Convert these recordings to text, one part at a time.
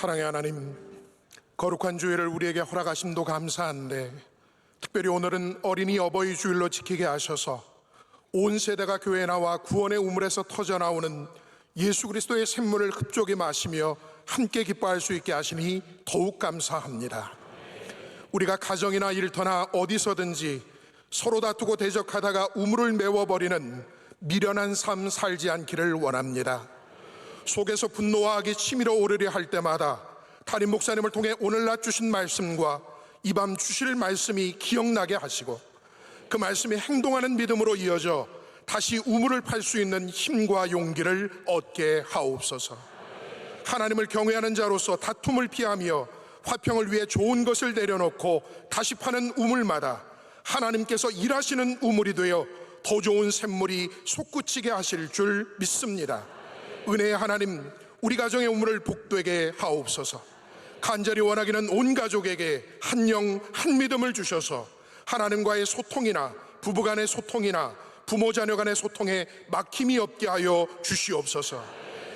사랑의 하나님, 거룩한 주일을 우리에게 허락하심도 감사한데 특별히 오늘은 어린이 어버이 주일로 지키게 하셔서 온 세대가 교회에 나와 구원의 우물에서 터져나오는 예수 그리스도의 샘물을 흡족히 마시며 함께 기뻐할 수 있게 하시니 더욱 감사합니다. 우리가 가정이나 일터나 어디서든지 서로 다투고 대적하다가 우물을 메워버리는 미련한 삶 살지 않기를 원합니다. 속에서 분노와 악이 치밀어 오르려 할 때마다 담임 목사님을 통해 오늘날 주신 말씀과 이 밤 주실 말씀이 기억나게 하시고 그 말씀이 행동하는 믿음으로 이어져 다시 우물을 팔 수 있는 힘과 용기를 얻게 하옵소서. 하나님을 경외하는 자로서 다툼을 피하며 화평을 위해 좋은 것을 내려놓고 다시 파는 우물마다 하나님께서 일하시는 우물이 되어 더 좋은 샘물이 솟구치게 하실 줄 믿습니다. 은혜의 하나님, 우리 가정의 우물을 복되게 하옵소서. 간절히 원하기는 온 가족에게 한 영, 한 믿음을 주셔서 하나님과의 소통이나 부부간의 소통이나 부모 자녀 간의 소통에 막힘이 없게 하여 주시옵소서.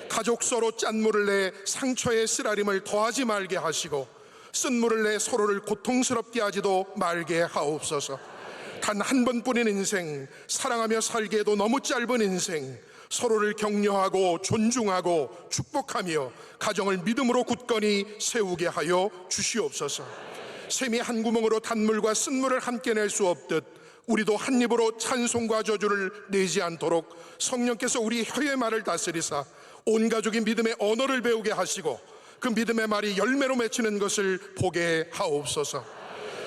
가족 서로 짠물을 내 상처의 쓰라림을 더하지 말게 하시고 쓴물을 내 서로를 고통스럽게 하지도 말게 하옵소서. 단 한 번뿐인 인생, 사랑하며 살기에도 너무 짧은 인생, 서로를 격려하고 존중하고 축복하며 가정을 믿음으로 굳건히 세우게 하여 주시옵소서. 샘이 한 구멍으로 단물과 쓴물을 함께 낼 수 없듯 우리도 한 입으로 찬송과 저주를 내지 않도록 성령께서 우리 혀의 말을 다스리사 온 가족이 믿음의 언어를 배우게 하시고 그 믿음의 말이 열매로 맺히는 것을 보게 하옵소서.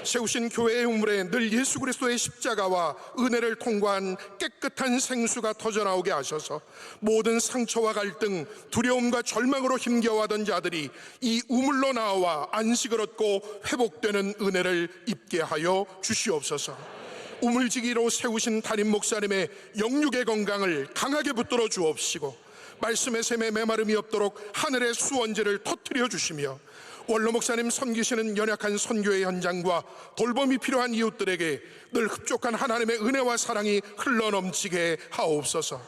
세우신 교회의 우물에 늘 예수 그리스도의 십자가와 은혜를 통과한 깨끗한 생수가 터져나오게 하셔서 모든 상처와 갈등, 두려움과 절망으로 힘겨워하던 자들이 이 우물로 나와 안식을 얻고 회복되는 은혜를 입게 하여 주시옵소서. 우물지기로 세우신 담임 목사님의 영육의 건강을 강하게 붙들어 주옵시고 말씀의 샘에 메마름이 없도록 하늘의 수원지를 터뜨려 주시며 원로 목사님 섬기시는 연약한 선교의 현장과 돌봄이 필요한 이웃들에게 늘 흡족한 하나님의 은혜와 사랑이 흘러넘치게 하옵소서.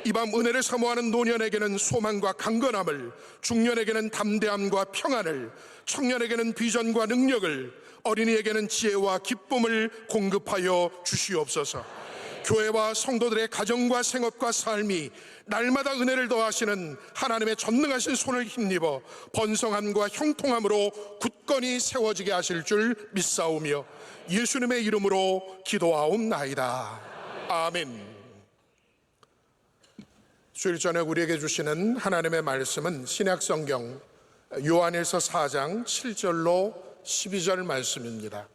이 밤 은혜를 사모하는 노년에게는 소망과 강건함을, 중년에게는 담대함과 평안을, 청년에게는 비전과 능력을, 어린이에게는 지혜와 기쁨을 공급하여 주시옵소서. 교회와 성도들의 가정과 생업과 삶이 날마다 은혜를 더하시는 하나님의 전능하신 손을 힘입어 번성함과 형통함으로 굳건히 세워지게 하실 줄 믿사오며 예수님의 이름으로 기도하옵나이다. 아멘. 주일 저녁 우리에게 주시는 하나님의 말씀은 신약성경 요한일서 4장 7절로 12절 말씀입니다.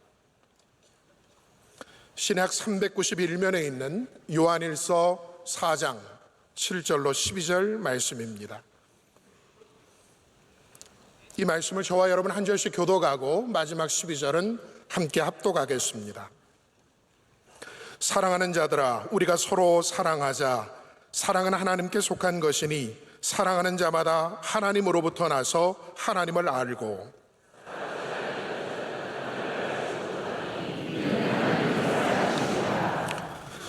신약 391면에 있는 요한일서 4장 7절로 12절 말씀입니다. 이 말씀을 저와 여러분 한 절씩 교독하고 마지막 12절은 함께 합독하겠습니다. 사랑하는 자들아, 우리가 서로 사랑하자. 사랑은 하나님께 속한 것이니 사랑하는 자마다 하나님으로부터 나서 하나님을 알고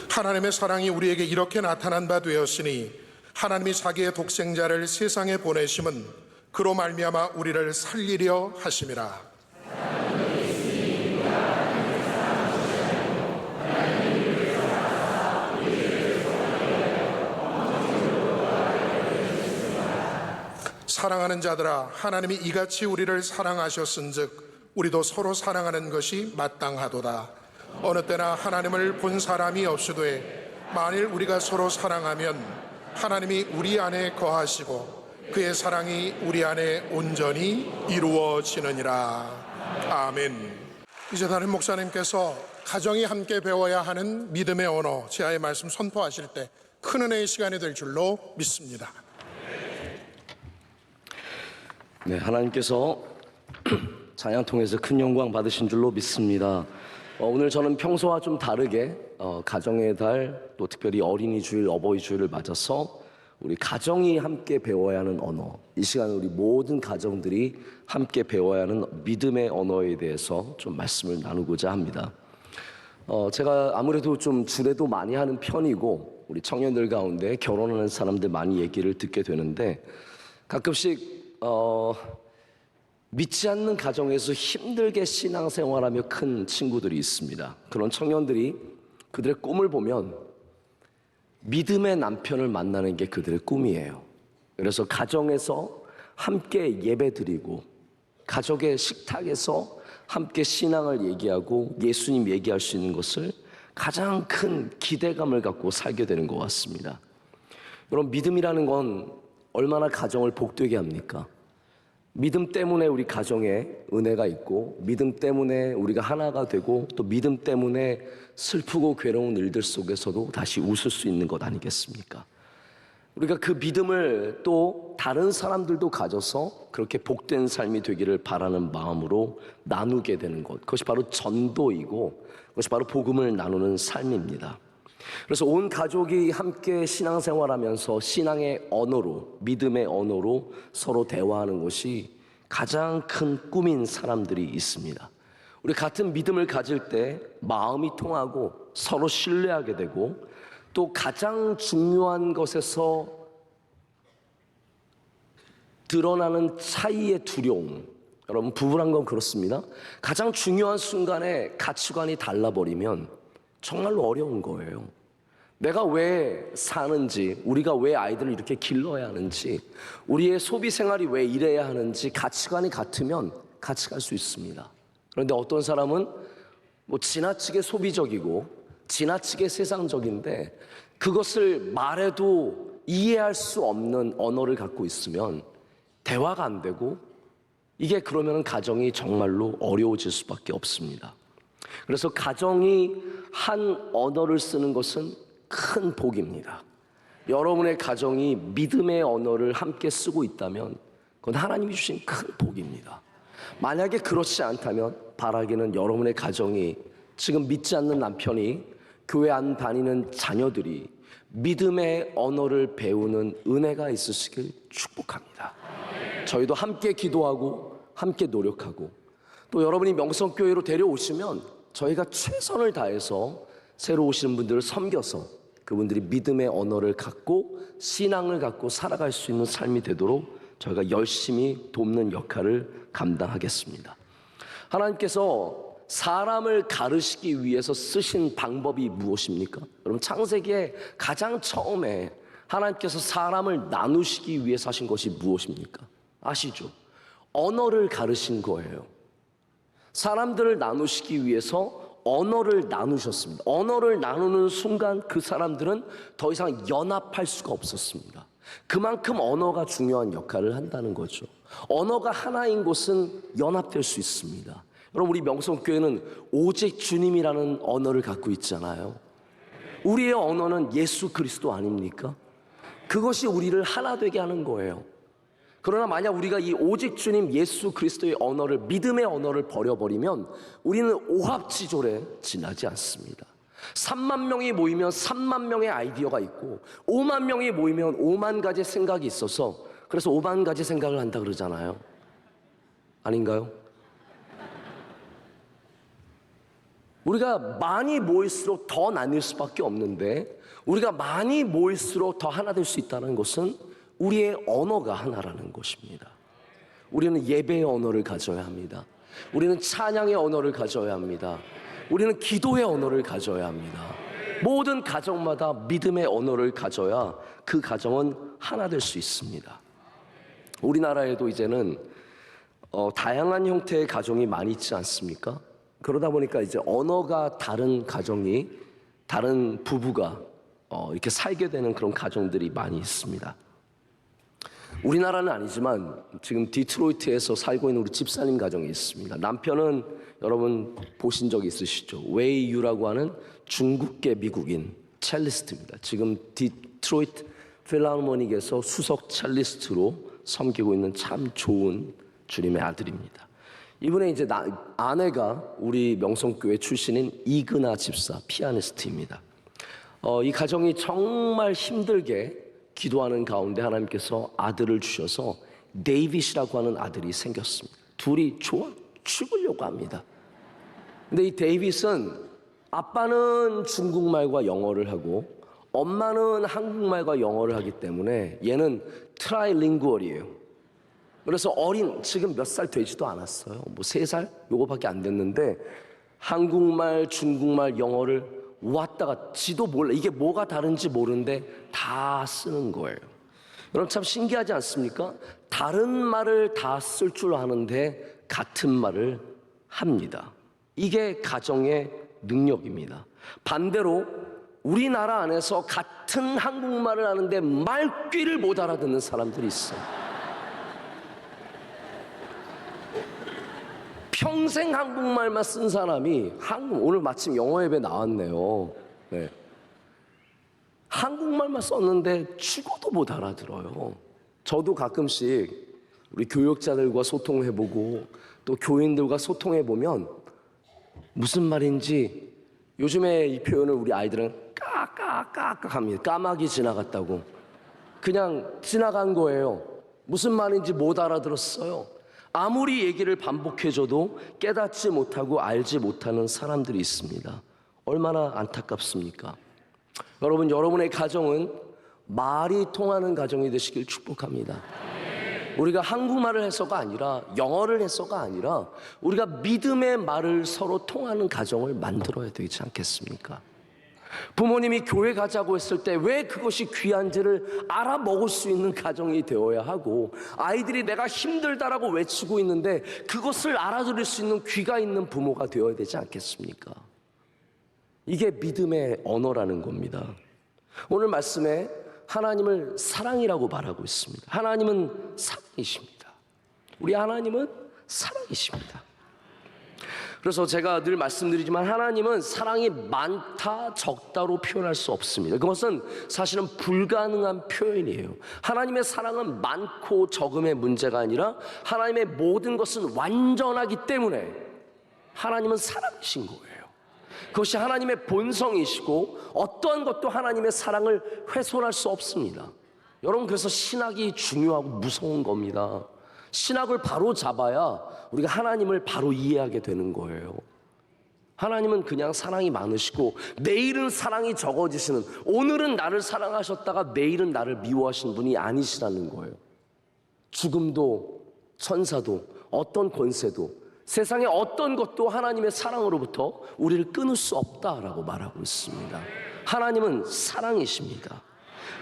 하나님의 사랑이 우리에게 이렇게 나타난 바 되었으니 하나님이 자기의 독생자를 세상에 보내심은 그로 말미암아 우리를 살리려 하심이라. 사랑하는 자들아, 하나님이 이같이 우리를 사랑하셨은즉 우리도 서로 사랑하는 것이 마땅하도다. 어느 때나 하나님을 본 사람이 없으되 만일 우리가 서로 사랑하면 하나님이 우리 안에 거하시고 그의 사랑이 우리 안에 온전히 이루어지느니라. 아멘. 이제 담임 목사님께서 가정이 함께 배워야 하는 믿음의 언어 제아의 말씀 선포하실 때 큰 은혜의 시간이 될 줄로 믿습니다. 네, 하나님께서 찬양 통해서 큰 영광 받으신 줄로 믿습니다. 오늘 저는 평소와 좀 다르게 가정의 달, 또 특별히 어린이 주일, 어버이 주일을 맞아서 우리 가정이 함께 배워야 하는 언어, 이 시간에 우리 모든 가정들이 함께 배워야 하는 믿음의 언어에 대해서 좀 말씀을 나누고자 합니다. 제가 아무래도 좀 주례도 많이 하는 편이고 우리 청년들 가운데 결혼하는 사람들 많이 얘기를 듣게 되는데 가끔씩 믿지 않는 가정에서 힘들게 신앙생활하며 큰 친구들이 있습니다. 그런 청년들이 그들의 꿈을 보면 믿음의 남편을 만나는 게 그들의 꿈이에요. 그래서 가정에서 함께 예배드리고 가족의 식탁에서 함께 신앙을 얘기하고 예수님 얘기할 수 있는 것을 가장 큰 기대감을 갖고 살게 되는 것 같습니다. 여러분, 믿음이라는 건 얼마나 가정을 복되게 합니까? 믿음 때문에 우리 가정에 은혜가 있고, 믿음 때문에 우리가 하나가 되고, 또 믿음 때문에 슬프고 괴로운 일들 속에서도 다시 웃을 수 있는 것 아니겠습니까? 우리가 그 믿음을 또 다른 사람들도 가져서 그렇게 복된 삶이 되기를 바라는 마음으로 나누게 되는 것, 그것이 바로 전도이고 그것이 바로 복음을 나누는 삶입니다. 그래서 온 가족이 함께 신앙생활하면서 신앙의 언어로, 믿음의 언어로 서로 대화하는 것이 가장 큰 꿈인 사람들이 있습니다. 우리 같은 믿음을 가질 때 마음이 통하고 서로 신뢰하게 되고, 또 가장 중요한 것에서 드러나는 차이의 두려움, 여러분, 부부란 건 그렇습니다. 가장 중요한 순간에 가치관이 달라버리면 정말로 어려운 거예요. 내가 왜 사는지, 우리가 왜 아이들을 이렇게 길러야 하는지, 우리의 소비 생활이 왜 이래야 하는지 가치관이 같으면 같이 갈 수 있습니다. 그런데 어떤 사람은 지나치게 소비적이고 지나치게 세상적인데 그것을 말해도 이해할 수 없는 언어를 갖고 있으면 대화가 안 되고, 이게 그러면 가정이 정말로 어려워질 수밖에 없습니다. 그래서 가정이 한 언어를 쓰는 것은 큰 복입니다. 여러분의 가정이 믿음의 언어를 함께 쓰고 있다면 그건 하나님이 주신 큰 복입니다. 만약에 그렇지 않다면 바라기는 여러분의 가정이, 지금 믿지 않는 남편이, 교회 안 다니는 자녀들이 믿음의 언어를 배우는 은혜가 있으시길 축복합니다. 저희도 함께 기도하고 함께 노력하고, 또 여러분이 명성교회로 데려오시면 저희가 최선을 다해서 새로 오시는 분들을 섬겨서 그분들이 믿음의 언어를 갖고 신앙을 갖고 살아갈 수 있는 삶이 되도록 저희가 열심히 돕는 역할을 감당하겠습니다. 하나님께서 사람을 가르치기 위해서 쓰신 방법이 무엇입니까? 여러분, 창세기에 가장 처음에 하나님께서 사람을 나누시기 위해서 하신 것이 무엇입니까? 아시죠? 언어를 가르친 거예요. 사람들을 나누시기 위해서 언어를 나누셨습니다. 언어를 나누는 순간 그 사람들은 더 이상 연합할 수가 없었습니다. 그만큼 언어가 중요한 역할을 한다는 거죠. 언어가 하나인 곳은 연합될 수 있습니다. 여러분, 우리 명성교회는 오직 주님이라는 언어를 갖고 있잖아요. 우리의 언어는 예수 그리스도 아닙니까? 그것이 우리를 하나 되게 하는 거예요. 그러나 만약 우리가 이 오직 주님 예수 그리스도의 언어를, 믿음의 언어를 버려버리면 우리는 오합지졸에 지나지 않습니다. 3만 명이 모이면 3만 명의 아이디어가 있고 5만 명이 모이면 5만 가지 생각이 있어서, 그래서 5만 가지 생각을 한다 그러잖아요. 아닌가요? 우리가 많이 모일수록 더 나뉠 수밖에 없는데, 우리가 많이 모일수록 더 하나 될 수 있다는 것은 우리의 언어가 하나라는 것입니다. 우리는 예배의 언어를 가져야 합니다. 우리는 찬양의 언어를 가져야 합니다. 우리는 기도의 언어를 가져야 합니다. 모든 가정마다 믿음의 언어를 가져야 그 가정은 하나 될 수 있습니다. 우리나라에도 이제는 다양한 형태의 가정이 많이 있지 않습니까? 그러다 보니까 이제 언어가 다른 가정이, 다른 부부가 이렇게 살게 되는 그런 가정들이 많이 있습니다. 우리나라는 아니지만 지금 디트로이트에서 살고 있는 우리 집사님 가정이 있습니다. 남편은 여러분 보신 적 있으시죠? 웨이 유라고 하는 중국계 미국인 첼리스트입니다. 지금 디트로이트 필하모닉에서 수석 첼리스트로 섬기고 있는 참 좋은 주님의 아들입니다. 이분의 이제 아내가 우리 명성교회 출신인 이근아 집사, 피아니스트입니다. 이 가정이 정말 힘들게 기도하는 가운데 하나님께서 아들을 주셔서 데이빗이라고 하는 아들이 생겼습니다. 둘이 좋아 죽으려고 합니다. 근데 이 데이빗은 아빠는 중국말과 영어를 하고 엄마는 한국말과 영어를 하기 때문에 얘는 트라이링구얼이에요. 그래서 지금 몇 살 되지도 않았어요. 뭐 3살? 요거밖에 안 됐는데 한국말, 중국말, 영어를 왔다가 지도 몰라. 이게 뭐가 다른지 모르는데 다 쓰는 거예요. 여러분 참 신기하지 않습니까? 다른 말을 다 쓸 줄 아는데 같은 말을 합니다. 이게 가정의 능력입니다. 반대로 우리나라 안에서 같은 한국말을 하는데 말귀를 못 알아듣는 사람들이 있어요. 평생 한국말만 쓴 사람이 오늘 마침 영어 예배 나왔네요. 네. 한국말만 썼는데 죽어도 못 알아들어요. 저도 가끔씩 우리 교역자들과 소통해보고 또 교인들과 소통해보면 무슨 말인지 요즘에 이 표현을 우리 아이들은 까까까까 합니다. 까마귀 지나갔다고. 그냥 지나간 거예요. 무슨 말인지 못 알아들었어요. 아무리 얘기를 반복해줘도 깨닫지 못하고 알지 못하는 사람들이 있습니다. 얼마나 안타깝습니까? 여러분, 여러분의 가정은 말이 통하는 가정이 되시길 축복합니다. 우리가 한국말을 해서가 아니라 영어를 해서가 아니라 우리가 믿음의 말을 서로 통하는 가정을 만들어야 되지 않겠습니까? 부모님이 교회 가자고 했을 때 왜 그것이 귀한지를 알아먹을 수 있는 가정이 되어야 하고, 아이들이 내가 힘들다라고 외치고 있는데 그것을 알아들을 수 있는 귀가 있는 부모가 되어야 되지 않겠습니까? 이게 믿음의 언어라는 겁니다. 오늘 말씀에 하나님을 사랑이라고 말하고 있습니다. 하나님은 사랑이십니다. 우리 하나님은 사랑이십니다. 그래서 제가 늘 말씀드리지만 하나님은 사랑이 많다 적다로 표현할 수 없습니다. 그것은 사실은 불가능한 표현이에요. 하나님의 사랑은 많고 적음의 문제가 아니라 하나님의 모든 것은 완전하기 때문에 하나님은 사랑이신 거예요. 그것이 하나님의 본성이시고 어떠한 것도 하나님의 사랑을 훼손할 수 없습니다. 여러분, 그래서 신학이 중요하고 무서운 겁니다. 신학을 바로 잡아야 우리가 하나님을 바로 이해하게 되는 거예요. 하나님은 그냥 사랑이 많으시고 내일은 사랑이 적어지시는, 오늘은 나를 사랑하셨다가 내일은 나를 미워하시는 분이 아니시라는 거예요. 죽음도 천사도 어떤 권세도 세상의 어떤 것도 하나님의 사랑으로부터 우리를 끊을 수 없다라고 말하고 있습니다. 하나님은 사랑이십니다.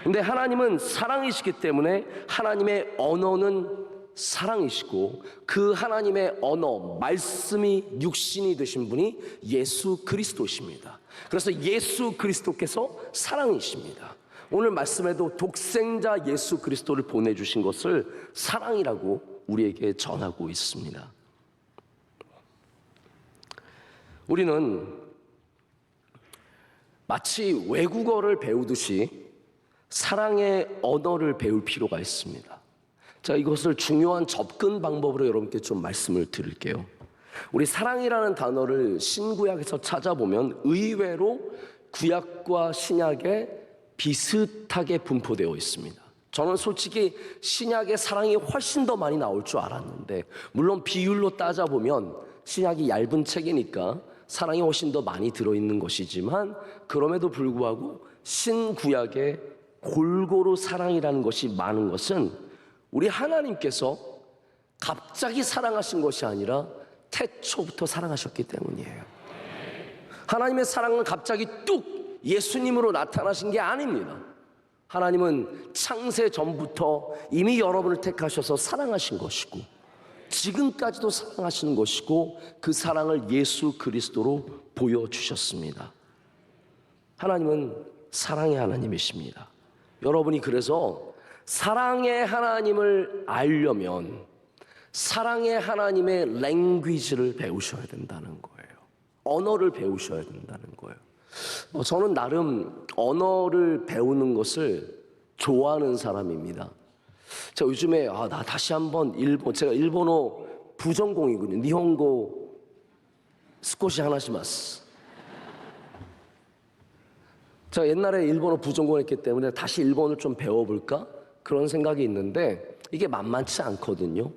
근데 하나님은 사랑이시기 때문에 하나님의 언어는 사랑이시고 그 하나님의 언어, 말씀이 육신이 되신 분이 예수 그리스도십니다. 그래서 예수 그리스도께서 사랑이십니다. 오늘 말씀에도 독생자 예수 그리스도를 보내주신 것을 사랑이라고 우리에게 전하고 있습니다. 우리는 마치 외국어를 배우듯이 사랑의 언어를 배울 필요가 있습니다. 자, 이것을 중요한 접근 방법으로 여러분께 좀 말씀을 드릴게요. 우리 사랑이라는 단어를 신구약에서 찾아보면 의외로 구약과 신약에 비슷하게 분포되어 있습니다. 저는 솔직히 신약의 사랑이 훨씬 더 많이 나올 줄 알았는데, 물론 비율로 따져보면 신약이 얇은 책이니까 사랑이 훨씬 더 많이 들어있는 것이지만, 그럼에도 불구하고 신구약에 골고루 사랑이라는 것이 많은 것은 우리 하나님께서 갑자기 사랑하신 것이 아니라 태초부터 사랑하셨기 때문이에요. 하나님의 사랑은 갑자기 뚝 예수님으로 나타나신 게 아닙니다. 하나님은 창세 전부터 이미 여러분을 택하셔서 사랑하신 것이고 지금까지도 사랑하시는 것이고 그 사랑을 예수 그리스도로 보여주셨습니다. 하나님은 사랑의 하나님이십니다. 여러분이 그래서 사랑의 하나님을 알려면 사랑의 하나님의 랭귀지를 배우셔야 된다는 거예요. 언어를 배우셔야 된다는 거예요. 저는 나름 언어를 배우는 것을 좋아하는 사람입니다. 제가 요즘에 나 다시 한번 제가 일본어 부전공이거든요. 니혼고 스코시 하나시마스. 제가 옛날에 일본어 부전공했기 때문에 다시 일본어를 좀 배워볼까? 그런 생각이 있는데 이게 만만치 않거든요.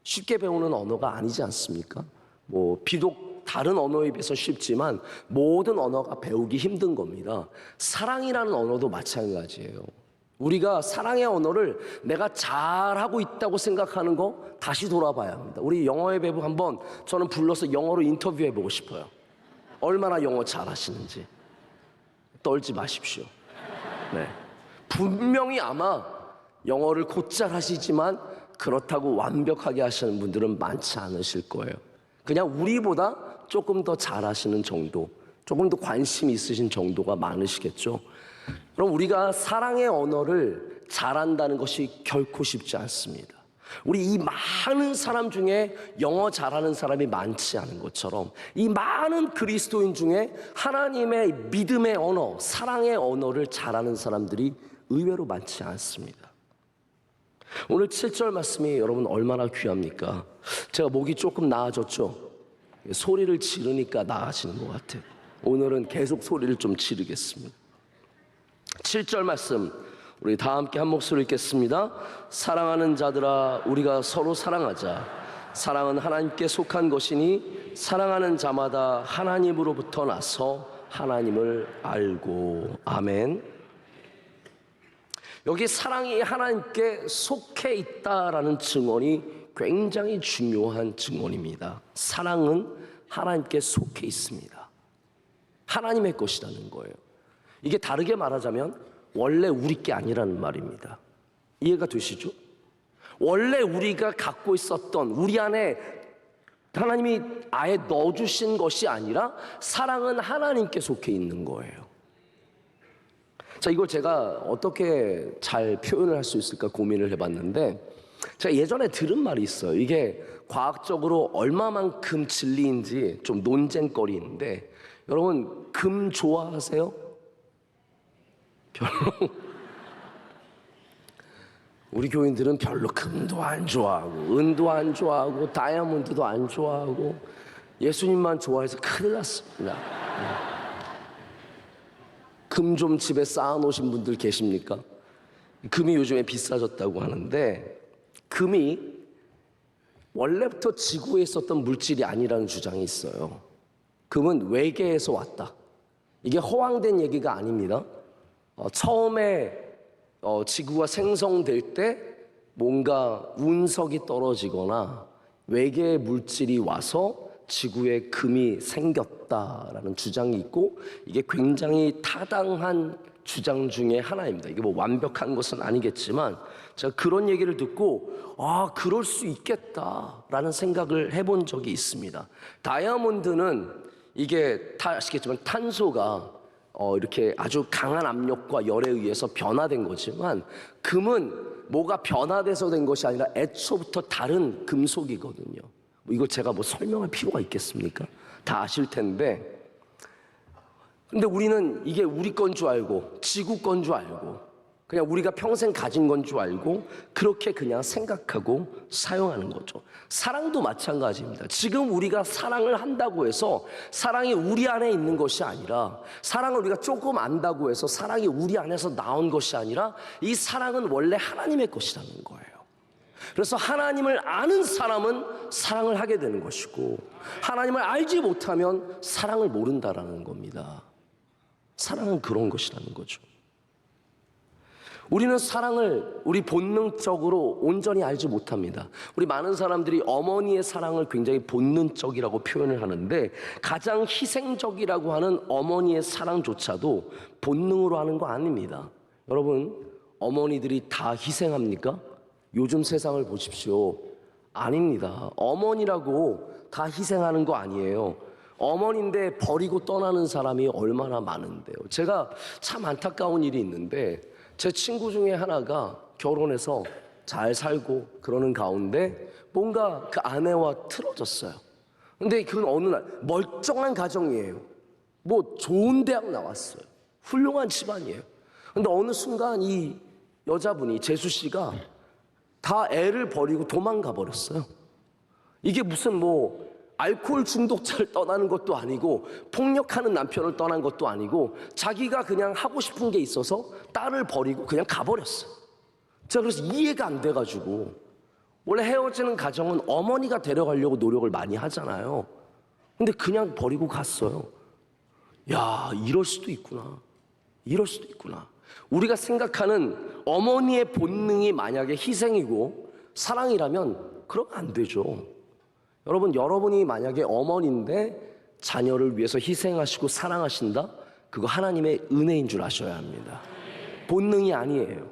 쉽게 배우는 언어가 아니지 않습니까? 비록 다른 언어에 비해서 쉽지만 모든 언어가 배우기 힘든 겁니다. 사랑이라는 언어도 마찬가지예요. 우리가 사랑의 언어를 내가 잘하고 있다고 생각하는 거 다시 돌아봐야 합니다. 우리 영어의 배부 한번 저는 불러서 영어로 인터뷰해보고 싶어요. 얼마나 영어 잘하시는지. 떨지 마십시오. 네. 분명히 아마 영어를 곧잘 하시지만 그렇다고 완벽하게 하시는 분들은 많지 않으실 거예요. 그냥 우리보다 조금 더 잘하시는 정도, 조금 더 관심 있으신 정도가 많으시겠죠. 그럼 우리가 사랑의 언어를 잘한다는 것이 결코 쉽지 않습니다. 우리 이 많은 사람 중에 영어 잘하는 사람이 많지 않은 것처럼 이 많은 그리스도인 중에 하나님의 믿음의 언어, 사랑의 언어를 잘하는 사람들이 의외로 많지 않습니다. 오늘 7절 말씀이 여러분 얼마나 귀합니까? 제가 목이 조금 나아졌죠? 소리를 지르니까 나아지는 것 같아요. 오늘은 계속 소리를 좀 지르겠습니다. 7절 말씀 우리 다 함께 한 목소리 읽겠습니다. 사랑하는 자들아 우리가 서로 사랑하자. 사랑은 하나님께 속한 것이니 사랑하는 자마다 하나님으로부터 나서 하나님을 알고. 아멘. 여기 사랑이 하나님께 속해 있다라는 증언이 굉장히 중요한 증언입니다. 사랑은 하나님께 속해 있습니다. 하나님의 것이라는 거예요. 이게 다르게 말하자면 원래 우리 게 아니라는 말입니다. 이해가 되시죠? 원래 우리가 갖고 있었던 우리 안에 하나님이 아예 넣어주신 것이 아니라 사랑은 하나님께 속해 있는 거예요. 자, 이걸 제가 어떻게 잘 표현을 할 수 있을까 고민을 해봤는데 제가 예전에 들은 말이 있어요. 이게 과학적으로 얼마만큼 진리인지 좀 논쟁거리인데 여러분 금 좋아하세요? 별로. 우리 교인들은 별로 금도 안 좋아하고 은도 안 좋아하고 다이아몬드도 안 좋아하고 예수님만 좋아해서 큰일 났습니다. 금 좀 집에 쌓아놓으신 분들 계십니까? 금이 요즘에 비싸졌다고 하는데 금이 원래부터 지구에 있었던 물질이 아니라는 주장이 있어요. 금은 외계에서 왔다. 이게 허황된 얘기가 아닙니다. 처음에 지구가 생성될 때 뭔가 운석이 떨어지거나 외계의 물질이 와서 지구에 금이 생겼다라는 주장이 있고 이게 굉장히 타당한 주장 중에 하나입니다. 이게 뭐 완벽한 것은 아니겠지만 제가 그런 얘기를 듣고 그럴 수 있겠다라는 생각을 해본 적이 있습니다. 다이아몬드는 이게 다 아시겠지만 탄소가 이렇게 아주 강한 압력과 열에 의해서 변화된 거지만 금은 뭐가 변화돼서 된 것이 아니라 애초부터 다른 금속이거든요. 이거 제가 뭐 설명할 필요가 있겠습니까? 다 아실 텐데 근데 우리는 이게 우리 건 줄 알고 지구 건 줄 알고 그냥 우리가 평생 가진 건 줄 알고 그렇게 그냥 생각하고 사용하는 거죠. 사랑도 마찬가지입니다. 지금 우리가 사랑을 한다고 해서 사랑이 우리 안에 있는 것이 아니라 사랑을 우리가 조금 안다고 해서 사랑이 우리 안에서 나온 것이 아니라 이 사랑은 원래 하나님의 것이라는 거예요. 그래서 하나님을 아는 사람은 사랑을 하게 되는 것이고 하나님을 알지 못하면 사랑을 모른다라는 겁니다. 사랑은 그런 것이라는 거죠. 우리는 사랑을 우리 본능적으로 온전히 알지 못합니다. 우리 많은 사람들이 어머니의 사랑을 굉장히 본능적이라고 표현을 하는데 가장 희생적이라고 하는 어머니의 사랑조차도 본능으로 하는 거 아닙니다. 여러분, 어머니들이 다 희생합니까? 요즘 세상을 보십시오. 아닙니다. 어머니라고 다 희생하는 거 아니에요. 어머니인데 버리고 떠나는 사람이 얼마나 많은데요. 제가 참 안타까운 일이 있는데 제 친구 중에 하나가 결혼해서 잘 살고 그러는 가운데 뭔가 그 아내와 틀어졌어요. 근데 그 어느 날 멀쩡한 가정이에요. 뭐 좋은 대학 나왔어요. 훌륭한 집안이에요. 근데 어느 순간 이 여자분이 재수 씨가 다 애를 버리고 도망가 버렸어요. 이게 무슨 뭐 알코올 중독자를 떠나는 것도 아니고 폭력하는 남편을 떠난 것도 아니고 자기가 그냥 하고 싶은 게 있어서 딸을 버리고 그냥 가버렸어요. 제가 그래서 이해가 안 돼가지고 원래 헤어지는 가정은 어머니가 데려가려고 노력을 많이 하잖아요. 근데 그냥 버리고 갔어요. 야, 이럴 수도 있구나. 이럴 수도 있구나. 우리가 생각하는 어머니의 본능이 만약에 희생이고 사랑이라면 그러면 안 되죠. 여러분, 여러분이 만약에 어머니인데 자녀를 위해서 희생하시고 사랑하신다? 그거 하나님의 은혜인 줄 아셔야 합니다. 본능이 아니에요.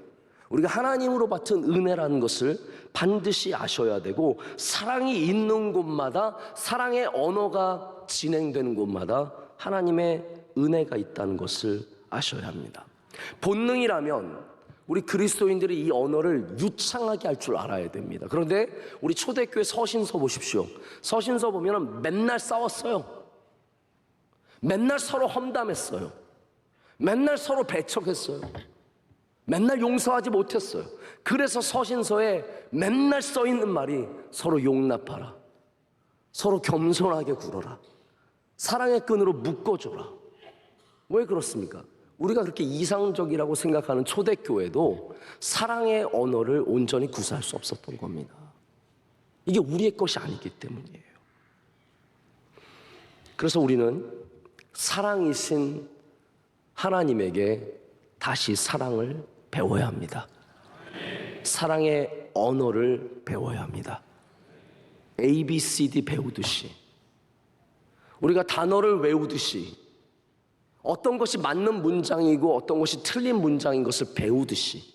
우리가 하나님으로 받은 은혜라는 것을 반드시 아셔야 되고, 사랑이 있는 곳마다, 사랑의 언어가 진행되는 곳마다 하나님의 은혜가 있다는 것을 아셔야 합니다. 본능이라면 우리 그리스도인들이 이 언어를 유창하게 할 줄 알아야 됩니다. 그런데 우리 초대교회 서신서 보십시오. 서신서 보면 맨날 싸웠어요. 맨날 서로 험담했어요. 맨날 서로 배척했어요. 맨날 용서하지 못했어요. 그래서 서신서에 맨날 써 있는 말이 서로 용납하라, 서로 겸손하게 굴어라, 사랑의 끈으로 묶어줘라. 왜 그렇습니까? 우리가 그렇게 이상적이라고 생각하는 초대교회도 사랑의 언어를 온전히 구사할 수 없었던 겁니다. 이게 우리의 것이 아니기 때문이에요. 그래서 우리는 사랑이신 하나님에게 다시 사랑을 배워야 합니다. 사랑의 언어를 배워야 합니다. ABCD 배우듯이, 우리가 단어를 외우듯이, 어떤 것이 맞는 문장이고 어떤 것이 틀린 문장인 것을 배우듯이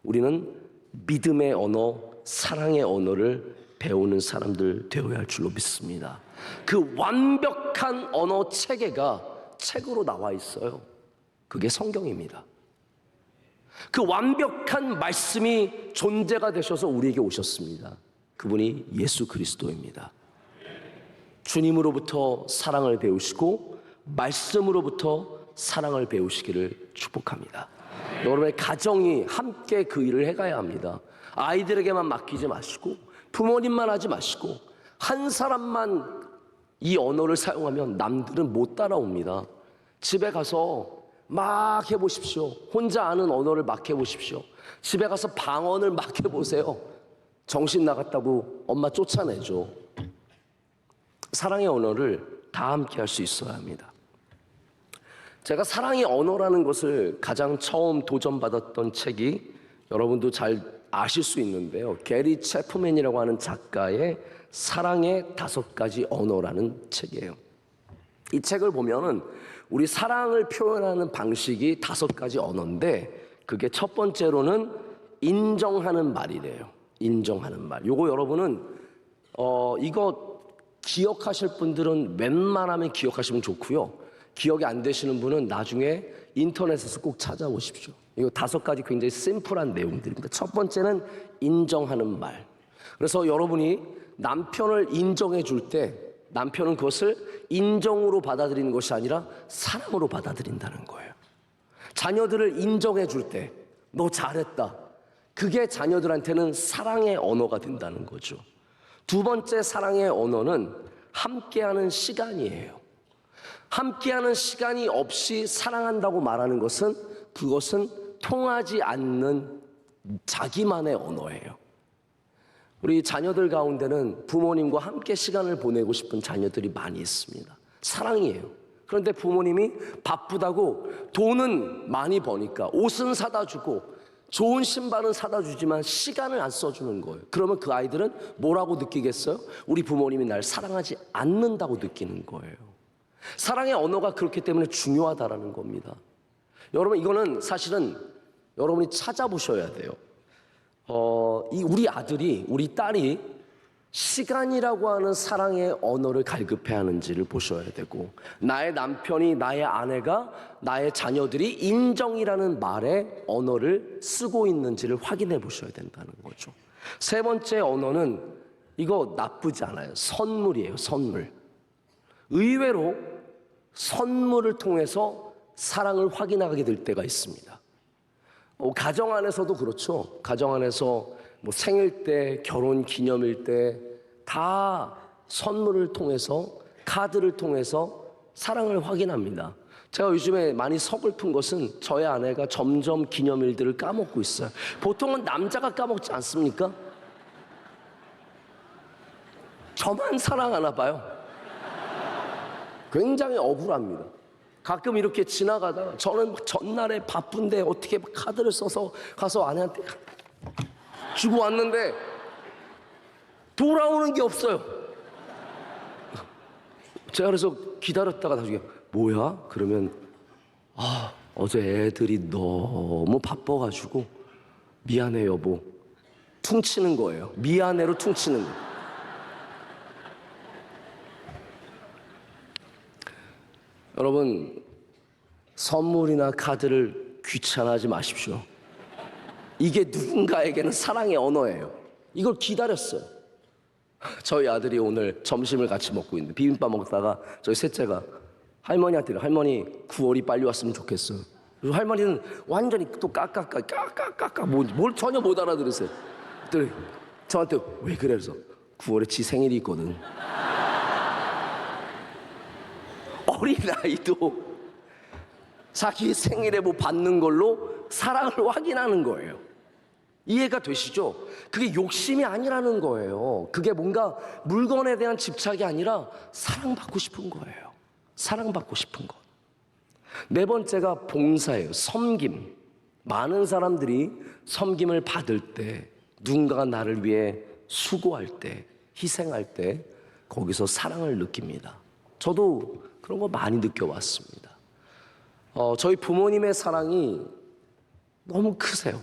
우리는 믿음의 언어, 사랑의 언어를 배우는 사람들 되어야 할 줄로 믿습니다. 그 완벽한 언어 체계가 책으로 나와 있어요. 그게 성경입니다. 그 완벽한 말씀이 존재가 되셔서 우리에게 오셨습니다. 그분이 예수 그리스도입니다. 주님으로부터 사랑을 배우시고 말씀으로부터 사랑을 배우시기를 축복합니다. 여러분의 가정이 함께 그 일을 해가야 합니다. 아이들에게만 맡기지 마시고, 부모님만 하지 마시고, 한 사람만 이 언어를 사용하면 남들은 못 따라옵니다. 집에 가서 막 해보십시오. 혼자 아는 언어를 막 해보십시오. 집에 가서 방언을 막 해보세요. 정신 나갔다고 엄마 쫓아내죠. 사랑의 언어를 다 함께 할 수 있어야 합니다. 제가 사랑의 언어라는 것을 가장 처음 도전받았던 책이, 여러분도 잘 아실 수 있는데요, 게리 체프맨이라고 하는 작가의 사랑의 5가지 언어라는 책이에요. 이 책을 보면은 우리 사랑을 표현하는 방식이 5가지 언어인데, 그게 첫 번째로는 인정하는 말이래요. 인정하는 말. 요거 여러분은 이거 기억하실 분들은 웬만하면 기억하시면 좋고요. 기억이 안 되시는 분은 나중에 인터넷에서 꼭 찾아보십시오. 이거 5가지 굉장히 심플한 내용들입니다. 첫 번째는 인정하는 말. 그래서 여러분이 남편을 인정해 줄 때 남편은 그것을 인정으로 받아들이는 것이 아니라 사랑으로 받아들인다는 거예요. 자녀들을 인정해 줄 때 너 잘했다. 그게 자녀들한테는 사랑의 언어가 된다는 거죠. 두 번째 사랑의 언어는 함께하는 시간이에요. 함께하는 시간이 없이 사랑한다고 말하는 것은, 그것은 통하지 않는 자기만의 언어예요. 우리 자녀들 가운데는 부모님과 함께 시간을 보내고 싶은 자녀들이 많이 있습니다. 사랑이에요. 그런데 부모님이 바쁘다고 돈은 많이 버니까 옷은 사다 주고 좋은 신발은 사다 주지만 시간을 안 써주는 거예요. 그러면 그 아이들은 뭐라고 느끼겠어요? 우리 부모님이 날 사랑하지 않는다고 느끼는 거예요. 사랑의 언어가 그렇기 때문에 중요하다라는 겁니다. 여러분, 이거는 사실은 여러분이 찾아보셔야 돼요. 우리 아들이, 우리 딸이 시간이라고 하는 사랑의 언어를 갈급해 하는지를 보셔야 되고, 나의 남편이, 나의 아내가, 나의 자녀들이 인정이라는 말의 언어를 쓰고 있는지를 확인해 보셔야 된다는 거죠. 세 번째 언어는, 이거 나쁘지 않아요. 선물이에요. 선물. 의외로 선물을 통해서 사랑을 확인하게 될 때가 있습니다. 가정 안에서도 그렇죠. 가정 안에서 뭐 생일 때, 결혼 기념일 때 다 선물을 통해서, 카드를 통해서 사랑을 확인합니다. 제가 요즘에 많이 서글픈 것은 저의 아내가 점점 기념일들을 까먹고 있어요. 보통은 남자가 까먹지 않습니까? 저만 사랑하나 봐요. 굉장히 억울합니다. 가끔 이렇게 지나가다가 저는 전날에 바쁜데 어떻게 카드를 써서 가서 아내한테 주고 왔는데 돌아오는 게 없어요. 제가 그래서 기다렸다가 나중에 뭐야? 그러면 어제 애들이 너무 바빠가지고 미안해 여보. 퉁치는 거예요. 미안해로 퉁치는 거예요. 여러분, 선물이나 카드를 귀찮아하지 마십시오. 이게 누군가에게는 사랑의 언어예요. 이걸 기다렸어요. 저희 아들이 오늘 점심을 같이 먹고 있는데 비빔밥 먹다가 저희 셋째가 할머니한테 할머니 9월이 빨리 왔으면 좋겠어요. 그리고 할머니는 완전히 또 까까까 뭘 전혀 못 알아들으세요. 그랬더니 저한테 왜 그래? 그래서 9월에 지 생일이 있거든. 어린아이도 자기 생일에 뭐 받는 걸로 사랑을 확인하는 거예요. 이해가 되시죠? 그게 욕심이 아니라는 거예요. 그게 뭔가 물건에 대한 집착이 아니라 사랑받고 싶은 거예요. 사랑받고 싶은 것. 네 번째가 봉사예요. 섬김. 많은 사람들이 섬김을 받을 때, 누군가가 나를 위해 수고할 때, 희생할 때 거기서 사랑을 느낍니다. 저도 그런 거 많이 느껴봤습니다. 저희 부모님의 사랑이 너무 크세요.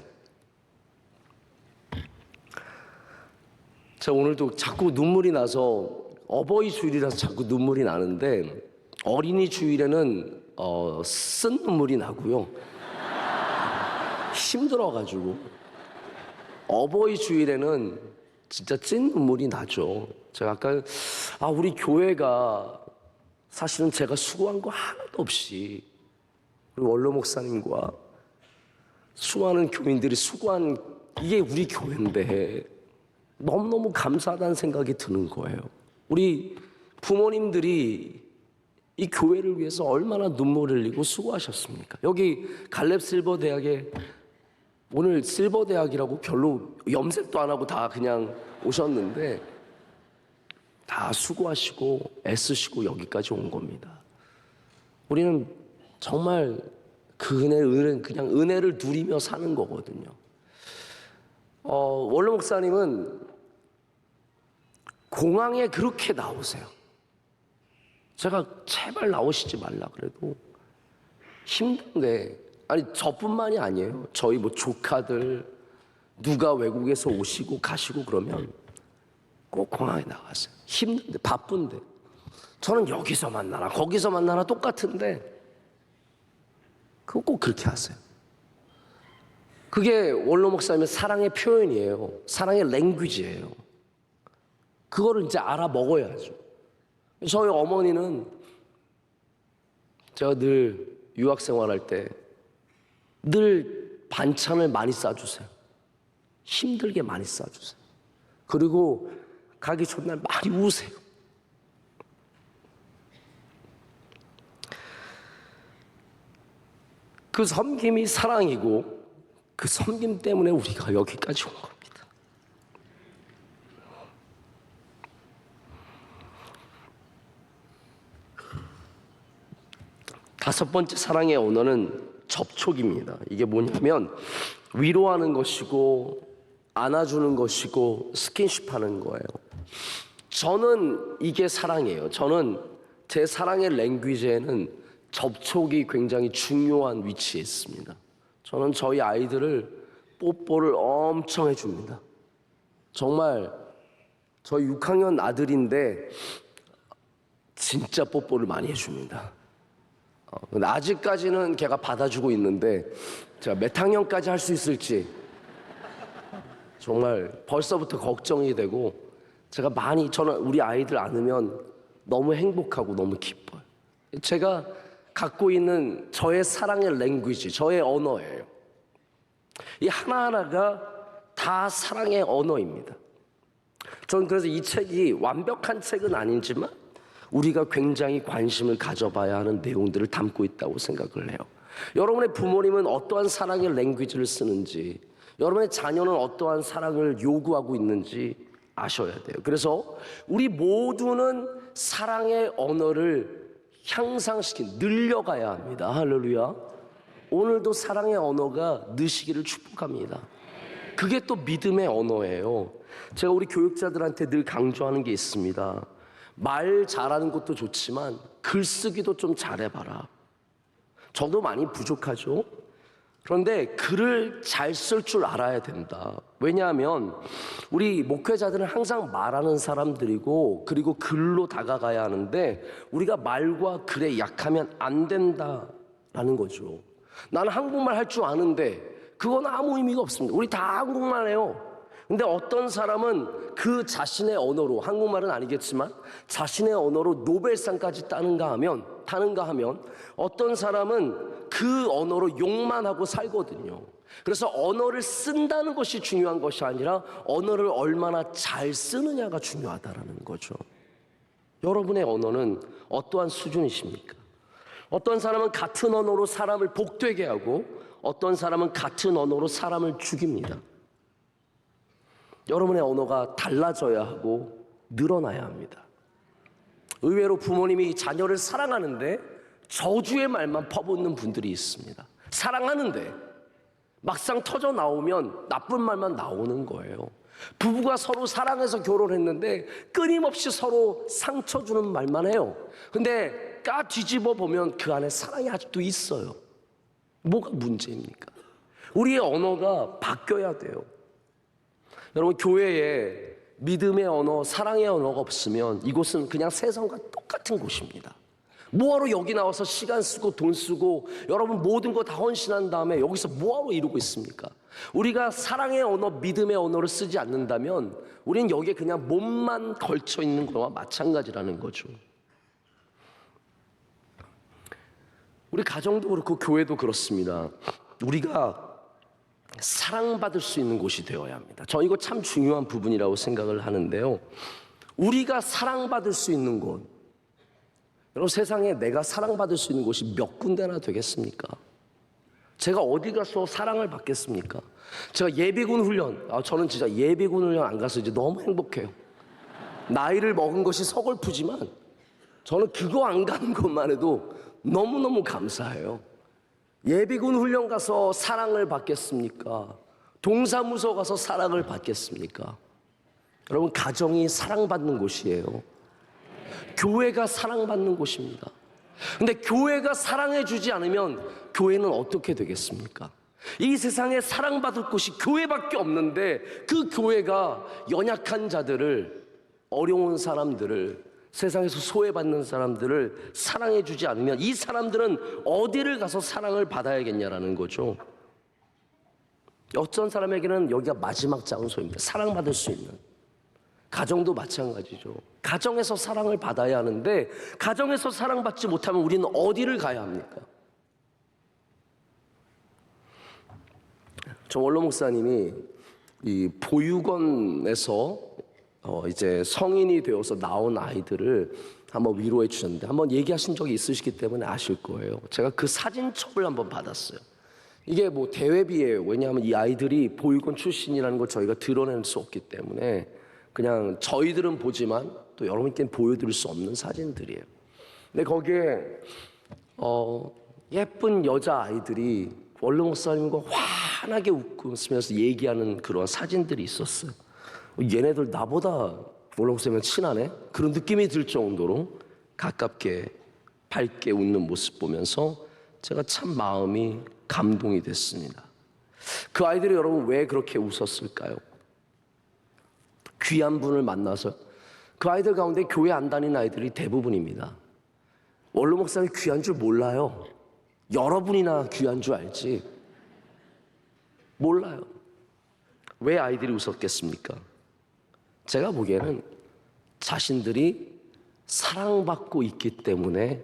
제가 오늘도 자꾸 눈물이 나서 어버이 주일이라서 자꾸 눈물이 나는데 어린이 주일에는 쓴 눈물이 나고요. 힘들어가지고 어버이 주일에는 진짜 찐 눈물이 나죠. 제가 아까 우리 교회가 사실은 제가 수고한 거 하나도 없이 우리 원로 목사님과 수많은 교인들이 수고한 이게 우리 교회인데 너무너무 감사하다는 생각이 드는 거예요. 우리 부모님들이 이 교회를 위해서 얼마나 눈물을 흘리고 수고하셨습니까? 여기 갈렙 실버대학에 오늘 실버대학이라고 별로 염색도 안 하고 다 그냥 오셨는데 다 수고하시고 애쓰시고 여기까지 온 겁니다. 우리는 정말 그 은혜를 그냥 은혜를 누리며 사는 거거든요. 원로 목사님은 공항에 그렇게 나오세요. 제가 제발 나오시지 말라 그래도 힘든데 아니 저뿐만이 아니에요. 저희 뭐 조카들 누가 외국에서 오시고 가시고 그러면 꼭 공항에 나가세요. 힘든데 바쁜데 저는 여기서 만나나 거기서 만나나 똑같은데 그거 꼭 그렇게 하세요. 그게 원로 목사님의 사랑의 표현이에요. 사랑의 랭귀지예요. 그거를 이제 알아 먹어야죠. 저희 어머니는 제가 늘 유학 생활할 때 늘 반찬을 많이 싸주세요. 힘들게 많이 싸주세요. 그리고 가기 전날 많이 우세요. 그 섬김이 사랑이고 그 섬김 때문에 우리가 여기까지 온 겁니다. 다섯 번째 사랑의 언어는 접촉입니다. 이게 뭐냐면 위로하는 것이고 안아주는 것이고 스킨십하는 거예요. 저는 이게 사랑이에요. 저는 제 사랑의 랭귀지에는 접촉이 굉장히 중요한 위치에 있습니다. 저는 저희 아이들을 뽀뽀를 엄청 해줍니다. 정말 저희 6학년 아들인데 진짜 뽀뽀를 많이 해줍니다. 근데 아직까지는 걔가 받아주고 있는데 제가 몇 학년까지 할 수 있을지 정말 벌써부터 걱정이 되고 제가 저는 우리 아이들 안으면 너무 행복하고 너무 기뻐요. 제가 갖고 있는 저의 사랑의 랭귀지, 저의 언어예요. 이 하나하나가 다 사랑의 언어입니다. 저는 그래서 이 책이 완벽한 책은 아니지만 우리가 굉장히 관심을 가져봐야 하는 내용들을 담고 있다고 생각을 해요. 여러분의 부모님은 어떠한 사랑의 랭귀지를 쓰는지, 여러분의 자녀는 어떠한 사랑을 요구하고 있는지 아셔야 돼요. 그래서 우리 모두는 사랑의 언어를 늘려가야 합니다. 할렐루야. 오늘도 사랑의 언어가 느시기를 축복합니다. 그게 또 믿음의 언어예요. 제가 우리 교육자들한테 늘 강조하는 게 있습니다. 말 잘하는 것도 좋지만 글쓰기도 좀 잘해봐라. 저도 많이 부족하죠. 그런데 글을 잘 쓸 줄 알아야 된다. 왜냐하면 우리 목회자들은 항상 말하는 사람들이고, 그리고 글로 다가가야 하는데 우리가 말과 글에 약하면 안 된다라는 거죠. 나는 한국말 할 줄 아는데 그건 아무 의미가 없습니다. 우리 다 한국말 해요. 근데 어떤 사람은 그 자신의 언어로, 한국말은 아니겠지만 자신의 언어로 노벨상까지 타는가 하면 어떤 사람은 그 언어로 욕만 하고 살거든요. 그래서 언어를 쓴다는 것이 중요한 것이 아니라 언어를 얼마나 잘 쓰느냐가 중요하다라는 거죠. 여러분의 언어는 어떠한 수준이십니까? 어떤 사람은 같은 언어로 사람을 복되게 하고 어떤 사람은 같은 언어로 사람을 죽입니다. 여러분의 언어가 달라져야 하고 늘어나야 합니다. 의외로 부모님이 자녀를 사랑하는데 저주의 말만 퍼붓는 분들이 있습니다. 사랑하는데 막상 터져 나오면 나쁜 말만 나오는 거예요. 부부가 서로 사랑해서 결혼했는데 끊임없이 서로 상처 주는 말만 해요. 근데 까 뒤집어 보면 그 안에 사랑이 아직도 있어요. 뭐가 문제입니까? 우리의 언어가 바뀌어야 돼요. 여러분, 교회에 믿음의 언어, 사랑의 언어가 없으면 이곳은 그냥 세상과 똑같은 곳입니다. 뭐하러 여기 나와서 시간 쓰고 돈 쓰고 여러분 모든 거 다 헌신한 다음에 여기서 뭐하러 이루고 있습니까? 우리가 사랑의 언어, 믿음의 언어를 쓰지 않는다면 우리는 여기에 그냥 몸만 걸쳐 있는 거와 마찬가지라는 거죠. 우리 가정도 그렇고 교회도 그렇습니다. 우리가 사랑받을 수 있는 곳이 되어야 합니다. 저 이거 참 중요한 부분이라고 생각을 하는데요. 우리가 사랑받을 수 있는 곳, 여러분, 세상에 내가 사랑받을 수 있는 곳이 몇 군데나 되겠습니까? 제가 어디 가서 사랑을 받겠습니까? 제가 예비군 훈련, 저는 진짜 예비군 훈련 안 가서 이제 너무 행복해요. 나이를 먹은 것이 서글프지만 저는 그거 안 가는 것만 해도 너무너무 감사해요. 예비군 훈련 가서 사랑을 받겠습니까? 동사무소 가서 사랑을 받겠습니까? 여러분, 가정이 사랑받는 곳이에요. 교회가 사랑받는 곳입니다. 근데 교회가 사랑해주지 않으면 교회는 어떻게 되겠습니까? 이 세상에 사랑받을 곳이 교회밖에 없는데 그 교회가 연약한 자들을, 어려운 사람들을, 세상에서 소외받는 사람들을 사랑해주지 않으면 이 사람들은 어디를 가서 사랑을 받아야겠냐라는 거죠. 어떤 사람에게는 여기가 마지막 장소입니다. 사랑받을 수 있는. 가정도 마찬가지죠. 가정에서 사랑을 받아야 하는데 가정에서 사랑받지 못하면 우리는 어디를 가야 합니까? 저 원로 목사님이 이 보육원에서 이제 성인이 되어서 나온 아이들을 한번 위로해 주셨는데 한번 얘기하신 적이 있으시기 때문에 아실 거예요. 제가 그 사진첩을 한번 받았어요. 이게 뭐 대회비예요. 왜냐하면 이 아이들이 보육원 출신이라는 걸 저희가 드러낼 수 없기 때문에 그냥 저희들은 보지만 또 여러분께는 보여드릴 수 없는 사진들이에요. 근데 거기에 예쁜 여자 아이들이 원로 목사님과 환하게 웃고 웃으면서 얘기하는 그런 사진들이 있었어요. 얘네들 나보다 원로 목사님이랑 친하네? 그런 느낌이 들 정도로 가깝게 밝게 웃는 모습 보면서 제가 참 마음이 감동이 됐습니다. 그 아이들이 여러분 왜 그렇게 웃었을까요? 귀한 분을 만나서. 그 아이들 가운데 교회 안 다니는 아이들이 대부분입니다. 원로 목사님이 귀한 줄 몰라요. 여러분이나 귀한 줄 알지 몰라요. 왜 아이들이 웃었겠습니까? 제가 보기에는 자신들이 사랑받고 있기 때문에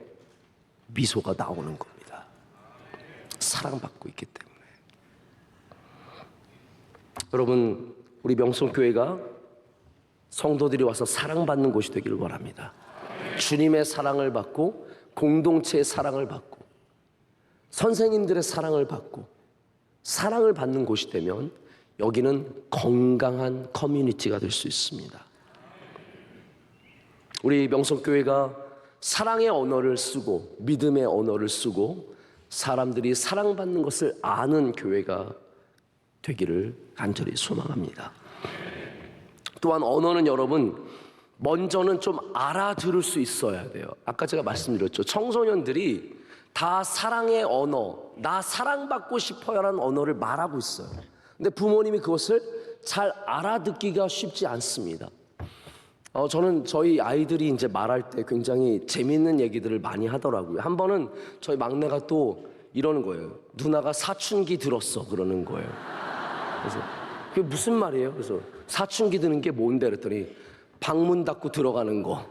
미소가 나오는 겁니다. 사랑받고 있기 때문에. 여러분, 우리 명성교회가 성도들이 와서 사랑받는 곳이 되기를 바랍니다. 주님의 사랑을 받고 공동체의 사랑을 받고 선생님들의 사랑을 받고 사랑을 받는 곳이 되면 여기는 건강한 커뮤니티가 될 수 있습니다. 우리 명성교회가 사랑의 언어를 쓰고 믿음의 언어를 쓰고 사람들이 사랑받는 것을 아는 교회가 되기를 간절히 소망합니다. 또한 언어는 여러분 먼저는 좀 알아들을 수 있어야 돼요. 아까 제가 말씀드렸죠. 청소년들이 다 사랑의 언어, 나 사랑받고 싶어요라는 언어를 말하고 있어요. 근데 부모님이 그것을 잘 알아듣기가 쉽지 않습니다. 저는 저희 아이들이 이제 말할 때 굉장히 재밌는 얘기들을 많이 하더라고요. 한 번은 저희 막내가 또 이러는 거예요. 누나가 사춘기 들었어 그러는 거예요. 그래서 그게 무슨 말이에요? 그래서 사춘기 드는 게 뭔데 그랬더니 방문 닫고 들어가는 거.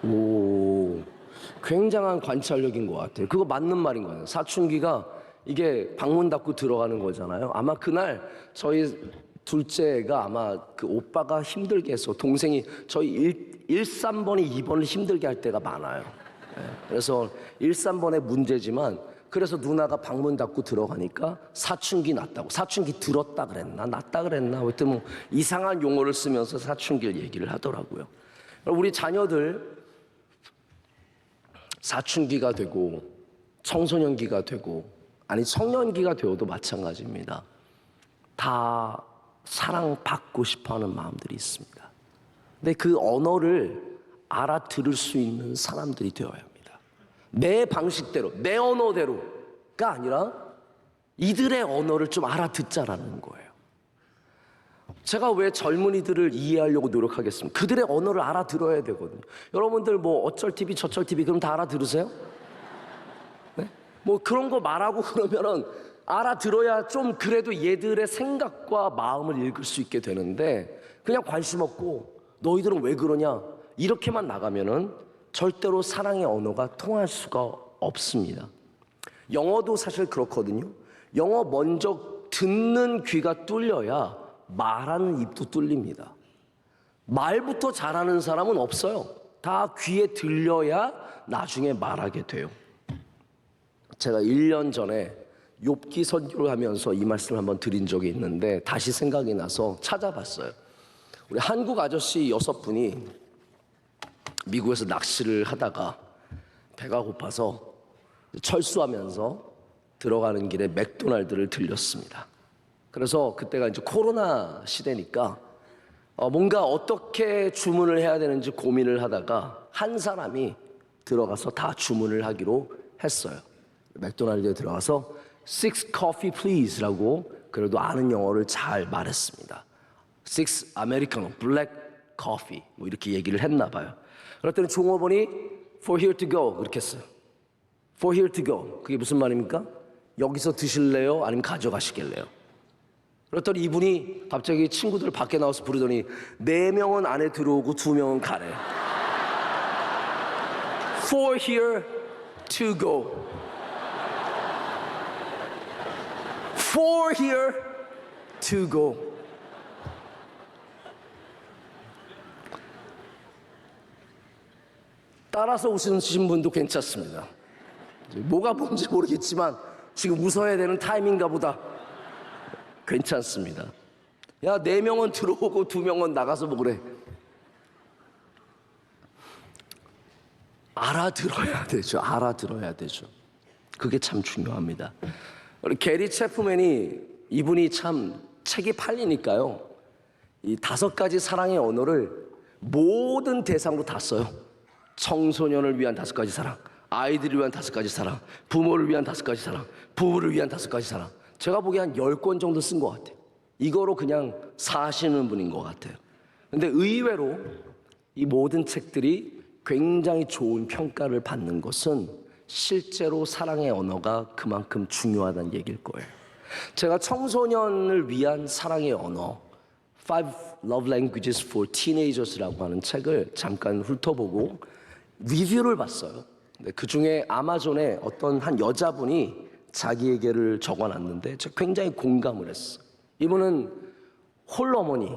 오, 굉장한 관찰력인 것 같아요. 그거 맞는 말인 거예요. 사춘기가 이게 방문 닫고 들어가는 거잖아요. 아마 그날 저희 둘째가 아마 그 오빠가 힘들게 해서 동생이 저희 13번이 2번을 힘들게 할 때가 많아요. 그래서 13번의 문제지만 그래서 누나가 방문 닫고 들어가니까 사춘기 났다고. 사춘기 들었다 그랬나? 났다 그랬나? 하여튼 뭐 이상한 용어를 쓰면서 사춘기를 얘기를 하더라고요. 우리 자녀들 사춘기가 되고 청소년기가 되고 아니 청년기가 되어도 마찬가지입니다. 다 사랑받고 싶어하는 마음들이 있습니다. 근데 그 언어를 알아들을 수 있는 사람들이 되어야 합니다. 내 방식대로, 내 언어대로가 아니라 이들의 언어를 좀 알아듣자라는 거예요. 제가 왜 젊은이들을 이해하려고 노력하겠습니까? 그들의 언어를 알아들어야 되거든요. 여러분들 뭐 어쩔 TV 저쩔 TV 그럼 다 알아들으세요? 네? 뭐 그런 거 말하고 그러면은 알아들어야 좀 그래도 얘들의 생각과 마음을 읽을 수 있게 되는데 그냥 관심 없고 너희들은 왜 그러냐 이렇게만 나가면은 절대로 사랑의 언어가 통할 수가 없습니다. 영어도 사실 그렇거든요. 영어 먼저 듣는 귀가 뚫려야 말하는 입도 뚫립니다. 말부터 잘하는 사람은 없어요. 다 귀에 들려야 나중에 말하게 돼요. 제가 1년 전에 욥기 선교를 하면서 이 말씀을 한번 드린 적이 있는데 다시 생각이 나서 찾아봤어요. 우리 한국 아저씨 6분이 미국에서 낚시를 하다가 배가 고파서 철수하면서 들어가는 길에 맥도날드를 들렸습니다. 그래서 그때가 이제 코로나 시대니까 뭔가 어떻게 주문을 해야 되는지 고민을 하다가 한 사람이 들어가서 다 주문을 하기로 했어요. 맥도날드에 들어가서 6 coffee please라고 그래도 아는 영어를 잘 말했습니다. 6 아메리카노 블랙 커피 뭐 이렇게 얘기를 했나 봐요. 그랬더니 종업원이 for here to go 그렇게 했어요. for here to go 그게 무슨 말입니까? 여기서 드실래요? 아니면 가져가시겠래요? 그랬더니 이분이 갑자기 친구들 밖에 나와서 부르더니 4명은 안에 들어오고 2명은 가래. for here to go for here to go. 따라서 웃으신 분도 괜찮습니다. 뭐가 뭔지 모르겠지만 지금 웃어야 되는 타임인가 보다. 괜찮습니다. 야, 4명은 들어오고 2명은 나가서 먹으래. 알아들어야 되죠. 알아들어야 되죠. 그게 참 중요합니다. 우리 게리 체프맨이 이분이 참 책이 팔리니까요. 이 5가지 사랑의 언어를 모든 대상으로 다 써요. 청소년을 위한 5가지 사랑, 아이들을 위한 5가지 사랑, 부모를 위한 5가지 사랑, 부부를 위한 5가지 사랑. 제가 보기에 한 10권 정도 쓴 것 같아요. 이거로 그냥 사시는 분인 것 같아요. 근데 의외로 이 모든 책들이 굉장히 좋은 평가를 받는 것은 실제로 사랑의 언어가 그만큼 중요하다는 얘기일 거예요. 제가 청소년을 위한 사랑의 언어 5 Love Languages for Teenagers라고 하는 책을 잠깐 훑어보고 리뷰를 봤어요. 근데 그중에 아마존에 어떤 한 여자분이 자기 얘기를 적어놨는데 제가 굉장히 공감을 했어요. 이분은 홀어머니,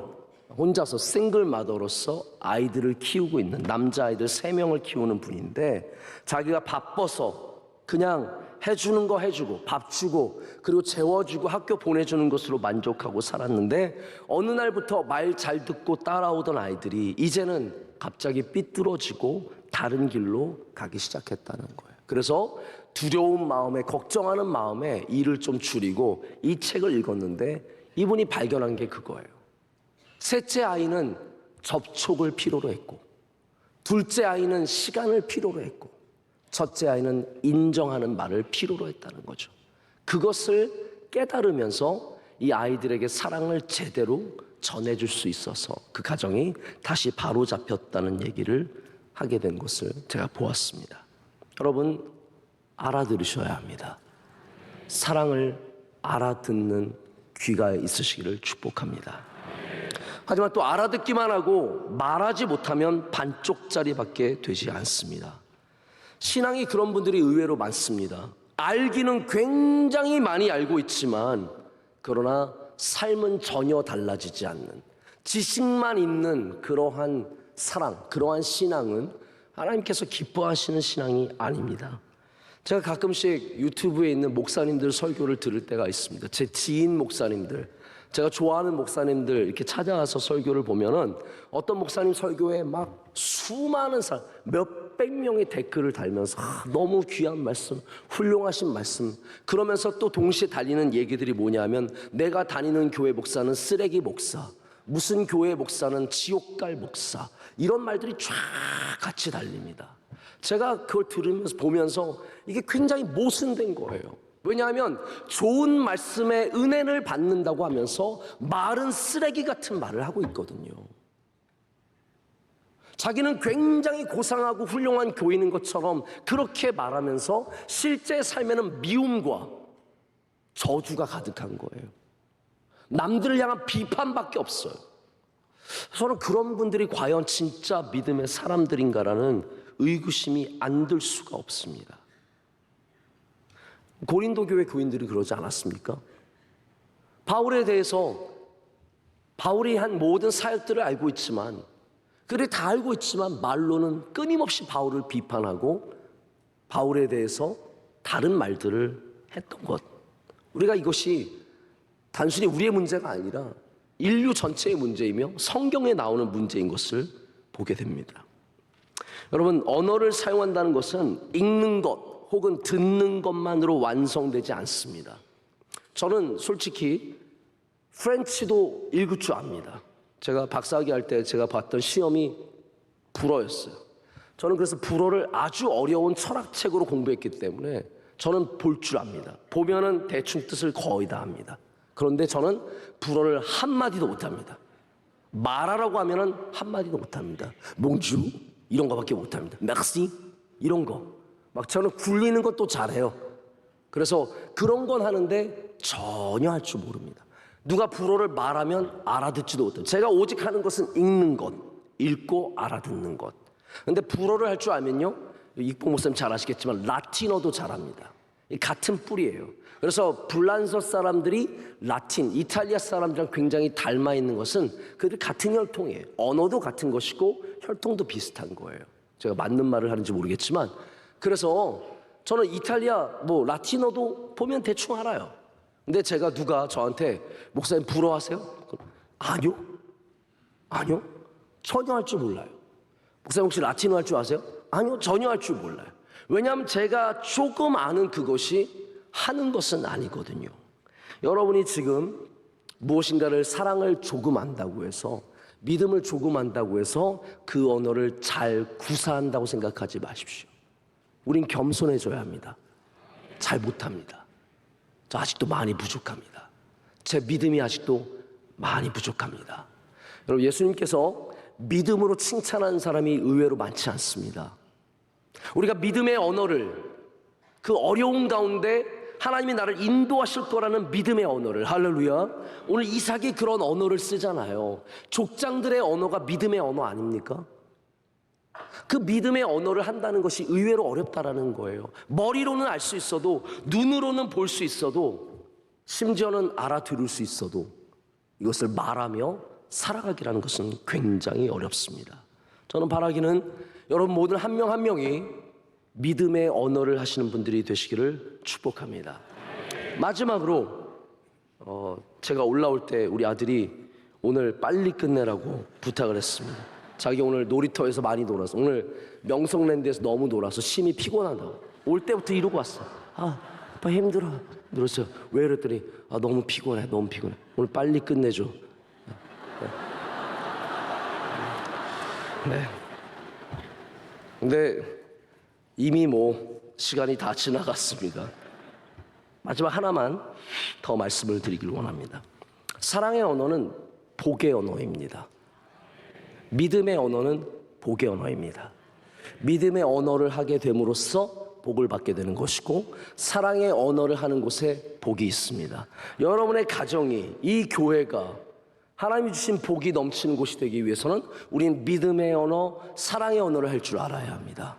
혼자서 싱글 마더로서 아이들을 키우고 있는 남자아이들 3명을 키우는 분인데 자기가 바빠서 그냥 해주는 거 해주고 밥 주고 그리고 재워주고 학교 보내주는 것으로 만족하고 살았는데 어느 날부터 말 잘 듣고 따라오던 아이들이 이제는 갑자기 삐뚤어지고 다른 길로 가기 시작했다는 거예요. 그래서 두려운 마음에, 걱정하는 마음에 일을 좀 줄이고 이 책을 읽었는데 이분이 발견한 게 그거예요. 셋째 아이는 접촉을 필요로 했고, 둘째 아이는 시간을 필요로 했고, 첫째 아이는 인정하는 말을 필요로 했다는 거죠. 그것을 깨달으면서 이 아이들에게 사랑을 제대로 전해줄 수 있어서 그 가정이 다시 바로 잡혔다는 얘기를 하게 된 것을 제가 보았습니다. 여러분, 알아들으셔야 합니다. 사랑을 알아듣는 귀가 있으시기를 축복합니다. 하지만 또 알아듣기만 하고 말하지 못하면 반쪽짜리밖에 되지 않습니다. 신앙이 그런 분들이 의외로 많습니다. 알기는 굉장히 많이 알고 있지만 그러나 삶은 전혀 달라지지 않는, 지식만 있는 그러한 사랑, 그러한 신앙은 하나님께서 기뻐하시는 신앙이 아닙니다. 제가 가끔씩 유튜브에 있는 목사님들 설교를 들을 때가 있습니다. 제 지인 목사님들, 제가 좋아하는 목사님들 이렇게 찾아가서 설교를 보면은 어떤 목사님 설교에 막 수많은 사람, 몇백 명의 댓글을 달면서 너무 귀한 말씀, 훌륭하신 말씀, 그러면서 또 동시에 달리는 얘기들이 뭐냐면 내가 다니는 교회 목사는 쓰레기 목사, 무슨 교회 목사는 지옥 갈 목사, 이런 말들이 쫙 같이 달립니다. 제가 그걸 들으면서 보면서 이게 굉장히 모순된 거예요. 왜냐하면 좋은 말씀에 은혜를 받는다고 하면서 말은 쓰레기 같은 말을 하고 있거든요. 자기는 굉장히 고상하고 훌륭한 교인인 것처럼 그렇게 말하면서 실제 삶에는 미움과 저주가 가득한 거예요. 남들을 향한 비판밖에 없어요. 저는 그런 분들이 과연 진짜 믿음의 사람들인가라는 의구심이 안 들 수가 없습니다. 고린도 교회 교인들이 그러지 않았습니까? 바울에 대해서 바울이 한 모든 사역들을 알고 있지만, 그들이 다 알고 있지만 말로는 끊임없이 바울을 비판하고 바울에 대해서 다른 말들을 했던 것. 우리가 이것이 단순히 우리의 문제가 아니라 인류 전체의 문제이며 성경에 나오는 문제인 것을 보게 됩니다. 여러분, 언어를 사용한다는 것은 읽는 것 혹은 듣는 것만으로 완성되지 않습니다. 저는 솔직히 프렌치도 읽을 줄 압니다. 제가 박사학위 할 때 제가 봤던 시험이 불어였어요. 저는 그래서 불어를 아주 어려운 철학책으로 공부했기 때문에 저는 볼 줄 압니다. 보면은 대충 뜻을 거의 다 합니다. 그런데 저는 불어를 한마디도 못합니다. 말하라고 하면은 한마디도 못합니다. 몽주 이런 거밖에 못합니다. 맥시 이런 거. 막 저는 굴리는 것도 잘해요. 그래서 그런 건 하는데 전혀 할 줄 모릅니다. 누가 불어를 말하면 알아듣지도 못해요. 제가 오직 하는 것은 읽는 것, 읽고 알아듣는 것. 근데 불어를 할 줄 알면요, 익봉 목사님 잘 아시겠지만 라틴어도 잘합니다. 같은 뿌리예요. 그래서 불란서 사람들이 라틴, 이탈리아 사람들이랑 굉장히 닮아 있는 것은 그들이 같은 혈통이에요. 언어도 같은 것이고 혈통도 비슷한 거예요. 제가 맞는 말을 하는지 모르겠지만, 그래서 저는 이탈리아, 라틴어도 보면 대충 알아요. 근데 제가 누가 저한테 목사님 불어 하세요? 아니요. 아니요. 전혀 할 줄 몰라요. 목사님 혹시 라틴어 할 줄 아세요? 아니요. 전혀 할 줄 몰라요. 왜냐하면 제가 조금 아는 그것이 하는 것은 아니거든요. 여러분이 지금 무엇인가를 사랑을 조금 안다고 해서, 믿음을 조금 안다고 해서 그 언어를 잘 구사한다고 생각하지 마십시오. 우린 겸손해져야 합니다. 잘 못합니다. 저 아직도 많이 부족합니다. 제 믿음이 아직도 많이 부족합니다. 여러분, 예수님께서 믿음으로 칭찬하는 사람이 의외로 많지 않습니다. 우리가 믿음의 언어를, 그 어려움 가운데 하나님이 나를 인도하실 거라는 믿음의 언어를, 할렐루야, 오늘 이삭이 그런 언어를 쓰잖아요. 족장들의 언어가 믿음의 언어 아닙니까? 그 믿음의 언어를 한다는 것이 의외로 어렵다라는 거예요. 머리로는 알 수 있어도, 눈으로는 볼 수 있어도, 심지어는 알아들을 수 있어도 이것을 말하며 살아가기라는 것은 굉장히 어렵습니다. 저는 바라기는 여러분 모든 한 명 한 명이 믿음의 언어를 하시는 분들이 되시기를 축복합니다. 마지막으로 제가 올라올 때 우리 아들이 오늘 빨리 끝내라고 부탁을 했습니다. 자기 오늘 놀이터에서 많이 놀아서 오늘 명성랜드에서 너무 놀아서 심히 피곤하다고 올 때부터 이러고 왔어. 아빠 힘들어. 그랬어요. 왜 그랬더니 너무 피곤해. 너무 피곤해. 오늘 빨리 끝내줘. 네. 근데 이미 시간이 다 지나갔습니다. 마지막 하나만 더 말씀을 드리길 원합니다. 사랑의 언어는 복의 언어입니다. 믿음의 언어는 복의 언어입니다. 믿음의 언어를 하게 됨으로써 복을 받게 되는 것이고 사랑의 언어를 하는 곳에 복이 있습니다. 여러분의 가정이 이 교회가 하나님이 주신 복이 넘치는 곳이 되기 위해서는 우린 믿음의 언어, 사랑의 언어를 할 줄 알아야 합니다.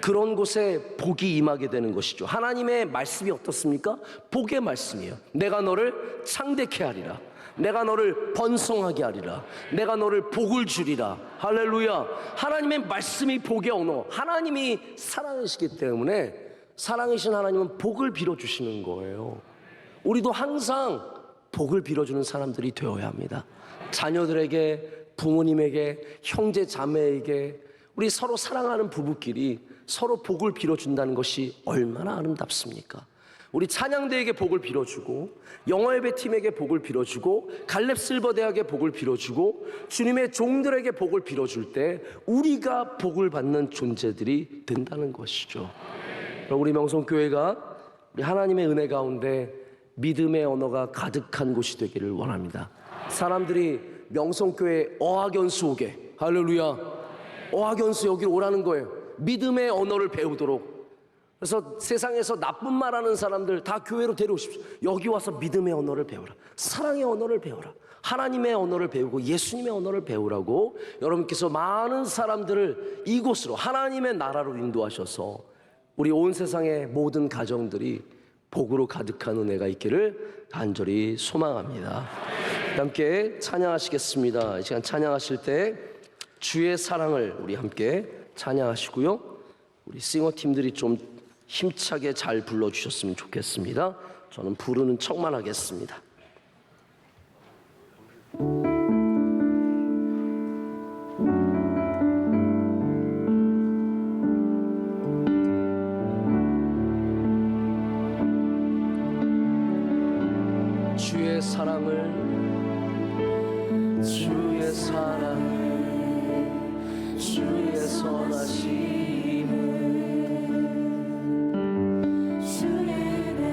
그런 곳에 복이 임하게 되는 것이죠. 하나님의 말씀이 어떻습니까? 복의 말씀이에요. 내가 너를 창대케 하리라. 내가 너를 번성하게 하리라. 내가 너를 복을 주리라. 할렐루야. 하나님의 말씀이 복의 언어. 하나님이 사랑이시기 때문에 사랑이신 하나님은 복을 빌어주시는 거예요. 우리도 항상 복을 빌어주는 사람들이 되어야 합니다. 자녀들에게, 부모님에게, 형제 자매에게 우리 서로 사랑하는 부부끼리 서로 복을 빌어준다는 것이 얼마나 아름답습니까? 우리 찬양대에게 복을 빌어주고 영어예배팀에게 복을 빌어주고 갈렙실버대학에 복을 빌어주고 주님의 종들에게 복을 빌어줄 때 우리가 복을 받는 존재들이 된다는 것이죠. 우리 명성교회가 우리 하나님의 은혜 가운데 믿음의 언어가 가득한 곳이 되기를 원합니다. 사람들이 명성교회 어학연수 오게, 할렐루야, 어학연수 여기로 오라는 거예요. 믿음의 언어를 배우도록. 그래서 세상에서 나쁜 말하는 사람들 다 교회로 데려오십시오. 여기 와서 믿음의 언어를 배우라. 사랑의 언어를 배우라. 하나님의 언어를 배우고 예수님의 언어를 배우라고 여러분께서 많은 사람들을 이곳으로 하나님의 나라로 인도하셔서 우리 온 세상의 모든 가정들이 복으로 가득한 은혜가 있기를 간절히 소망합니다. 함께 찬양하시겠습니다. 이 시간 찬양하실 때 주의 사랑을 우리 함께 찬양하시고요. 우리 싱어팀들이 좀 힘차게 잘 불러주셨으면 좋겠습니다. 저는 부르는 척만 하겠습니다. 주의 사랑을 주의 선하심을 주의 은혜를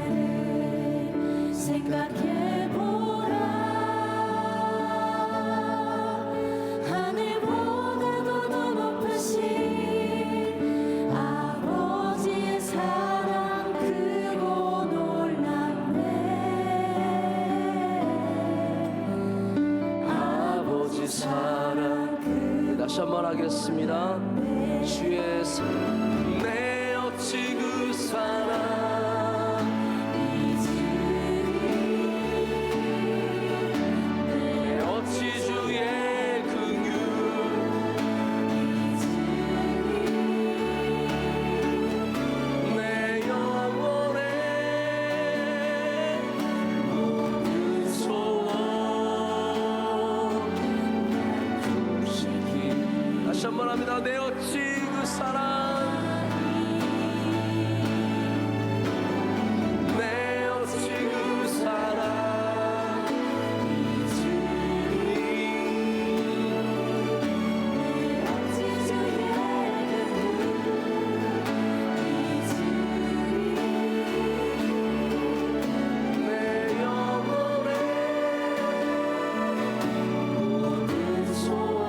생각해보라. 하늘보다도 더 높으신 아버지의 사랑 크고 놀랍네. 아버지 사랑 다시 한번 하겠습니다. 주의 사랑 내 어찌 그 사랑 내 어찌 주의 긍휼 내 영혼의 모든 소원 다시 한번 합니다. 내 어찌 그 사랑 내 어찌 그 사랑 내 영혼의 모든 소원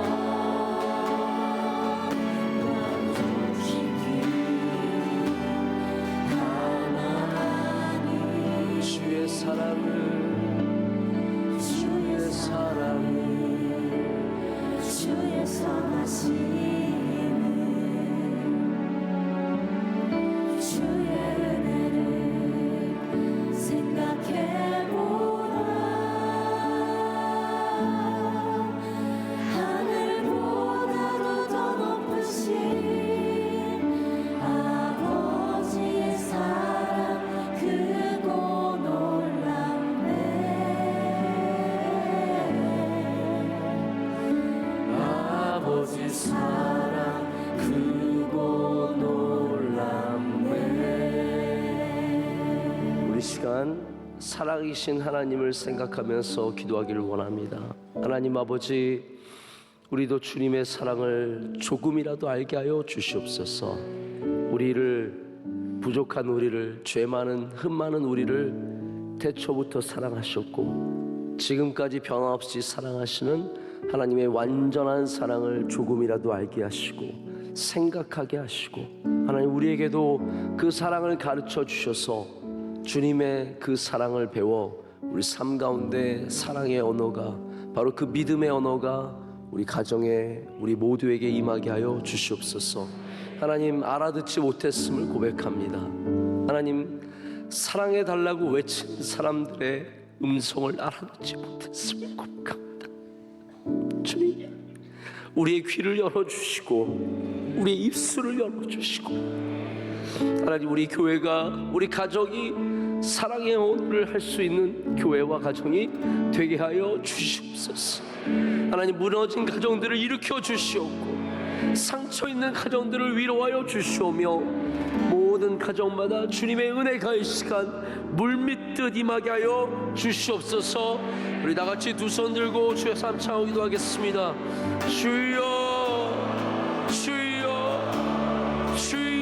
아버지의 사랑 크고 놀랍네. 우리 시간 살아계신 하나님을 생각하면서 기도하기를 원합니다. 하나님 아버지, 우리도 주님의 사랑을 조금이라도 알게 하여 주시옵소서. 부족한 우리를, 죄 많은 흠 많은 우리를 태초부터 사랑하셨고 지금까지 변함없이 사랑하시는 하나님의 완전한 사랑을 조금이라도 알게 하시고 생각하게 하시고, 하나님 우리에게도 그 사랑을 가르쳐 주셔서 주님의 그 사랑을 배워 우리 삶 가운데 사랑의 언어가, 바로 그 믿음의 언어가 우리 가정에, 우리 모두에게 임하게 하여 주시옵소서. 하나님, 알아듣지 못했음을 고백합니다. 하나님, 사랑해 달라고 외친 사람들의 음성을 알아듣지 못했음을 고백합니다. 주님, 우리의 귀를 열어주시고 우리의 입술을 열어주시고, 하나님 우리 교회가, 우리 가정이 사랑의 언어를 할 수 있는 교회와 가정이 되게 하여 주시옵소서. 하나님, 무너진 가정들을 일으켜 주시옵고 상처 있는 가정들을 위로하여 주시오며, 모든 가정마다 주님의 은혜가 이 시간 물밀듯 임하게 하여 주시옵소서. 우리 다 같이 두 손 들고 주여 삼창하고 기도하겠습니다. 주여, 주여, 주여.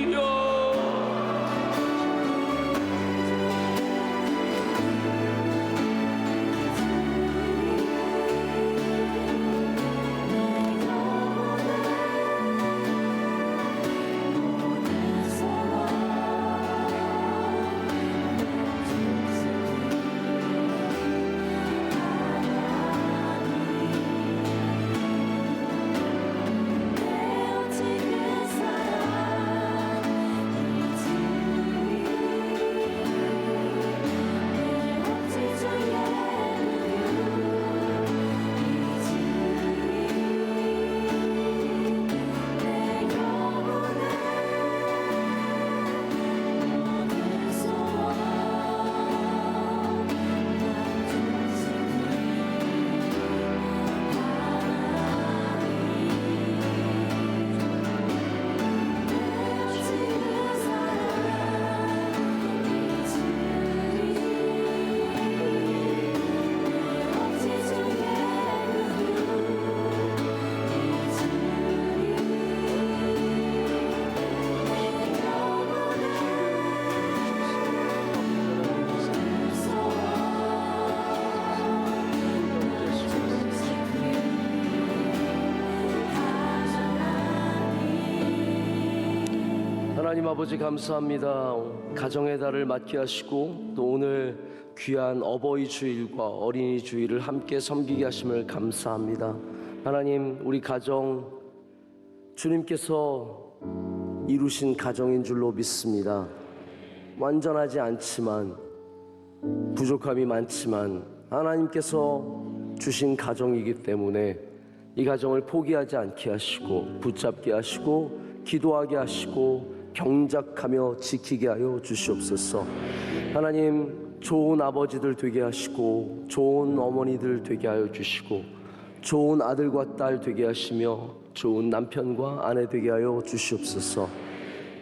하나님 아버지, 감사합니다. 가정의 달을 맞게 하시고 또 오늘 귀한 어버이 주일과 어린이 주일을 함께 섬기게 하심을 감사합니다. 하나님, 우리 가정 주님께서 이루신 가정인 줄로 믿습니다. 완전하지 않지만, 부족함이 많지만 하나님께서 주신 가정이기 때문에 이 가정을 포기하지 않게 하시고 붙잡게 하시고 기도하게 하시고 경작하며 지키게 하여 주시옵소서. 하나님, 좋은 아버지들 되게 하시고 좋은 어머니들 되게 하여 주시고 좋은 아들과 딸 되게 하시며 좋은 남편과 아내 되게 하여 주시옵소서.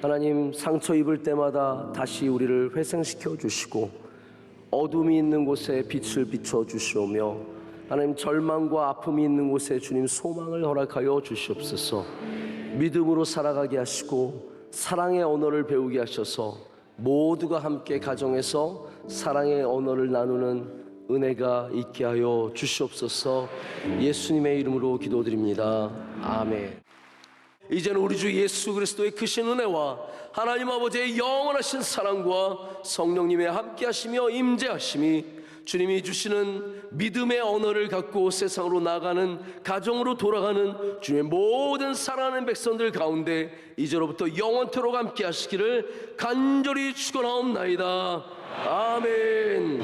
하나님, 상처 입을 때마다 다시 우리를 회생시켜 주시고 어둠이 있는 곳에 빛을 비춰 주시오며, 하나님, 절망과 아픔이 있는 곳에 주님 소망을 허락하여 주시옵소서. 믿음으로 살아가게 하시고 사랑의 언어를 배우게 하셔서 모두가 함께 가정에서 사랑의 언어를 나누는 은혜가 있게 하여 주시옵소서. 예수님의 이름으로 기도드립니다. 아멘. 이제는 우리 주 예수 그리스도의 크신 은혜와 하나님 아버지의 영원하신 사랑과 성령님의 함께하시며 임재하심이, 주님이 주시는 믿음의 언어를 갖고 세상으로 나가는, 가정으로 돌아가는 주님의 모든 사랑하는 백성들 가운데 이제로부터 영원토록 함께하시기를 간절히 축원하옵나이다. 아멘.